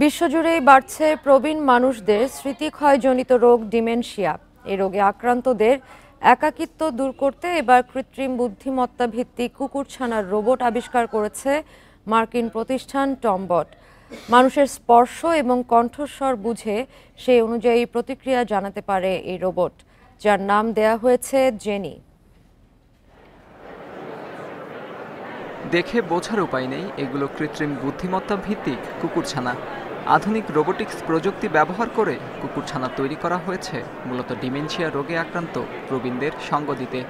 বিশ্বজুড়েই বাড়ছে প্রবীণ মানুষদের স্মৃতিক্ষয়জনিত রোগ ডিমেনশিয়া। এই রোগে আক্রান্তদের একাকিত্ব দূর করতে এবার কৃত্রিম বুদ্ধিমত্তা ভিত্তিক কুকুরছানার রোবট আবিষ্কার করেছে মার্কিন প্রতিষ্ঠান টমবট। মানুষের স্পর্শ এবং কণ্ঠস্বর বুঝে সেই অনুযায়ী প্রতিক্রিয়া জানাতে পারে এই রোবট, যার নাম দেয়া হয়েছে জেনি। দেখে বোঝার উপায় নেই এগুলো কৃত্রিম বুদ্ধিমত্তা ভিত্তিক কুকুরছানা। আধুনিক রোবোটিক্স প্রযুক্তি ব্যবহার করে কুকুরছানা তৈরি করা হয়েছে মূলত ডিমেনশিয়া রোগে আক্রান্ত প্রবীণদের সঙ্গ দিতে।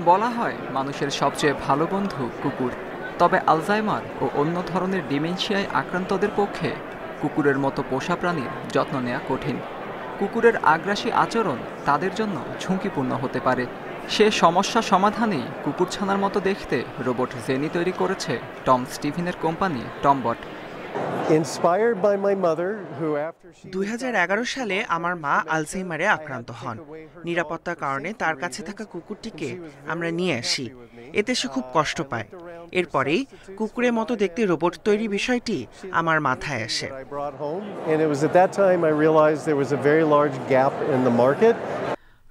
বলা হয় মানুষের সবচেয়ে ভালো বন্ধু কুকুর, তবে আলজাইমার ও অন্য ধরনের ডিমেনশিয়ায় আক্রান্তদের পক্ষে কুকুরের মতো পোষা প্রাণীর যত্ন নেওয়া কঠিন। কুকুরের আগ্রাসী আচরণ তাদের জন্য ঝুঁকিপূর্ণ হতে পারে। সে সমস্যা সমাধানেই কুকুরছানার মতো দেখতে রোবট জেনি তৈরি করেছে টম স্টিফেনের কোম্পানি টমবট। 2011 সালে আমার মা আলঝেইমারে আক্রান্ত হন। নিরাপত্তার কারণে তার কাছে থাকা কুকুরটিকে আমরা নিয়ে আসি। এতে সে খুব কষ্ট পায়। এরপরেই কুকুরের মতো দেখতে রোবট তৈরি বিষয়টি আমার মাথায় আসে।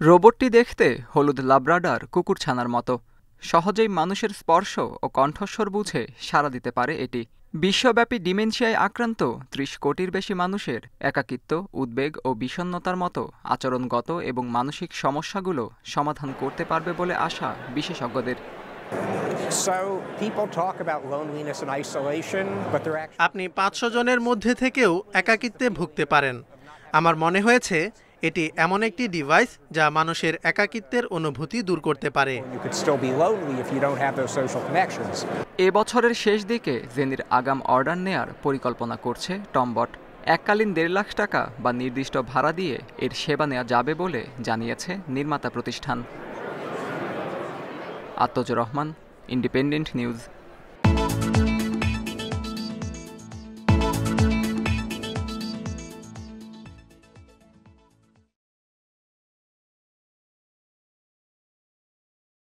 রোবটটি দেখতে হলুদ লাব্রাডার কুকুরছানার মতো। সহজেই মানুষের স্পর্শ ও কণ্ঠস্বর বুঝে সাড়া দিতে পারে এটি। বিশ্বব্যাপী ডিমেনশিয়ায় আক্রান্ত 30 কোটির বেশি মানুষের একাকিত্ব, উদ্বেগ ও বিষণ্ণতার মতো আচরণগত এবং মানসিক সমস্যাগুলো সমাধান করতে পারবে বলে আশা বিশেষজ্ঞদের। আপনি 500 জনের মধ্যে থেকেও একাকিত্বে ভুগতে পারেন। আমার মনে হয়েছে এটি এমন একটি ডিভাইস যা মানুষের একাকিত্বের অনুভূতি দূর করতে পারে। এবছরের শেষ দিকে জেনির আগাম অর্ডার নেয়ার পরিকল্পনা করছে টমবট। এককালীন 1.5 লাখ টাকা বা নির্দিষ্ট ভাড়া দিয়ে এর সেবা নেওয়া যাবে বলে জানিয়েছে নির্মাতা প্রতিষ্ঠান। আত্মজ রহমান, ইন্ডিপেন্ডেন্ট নিউজ।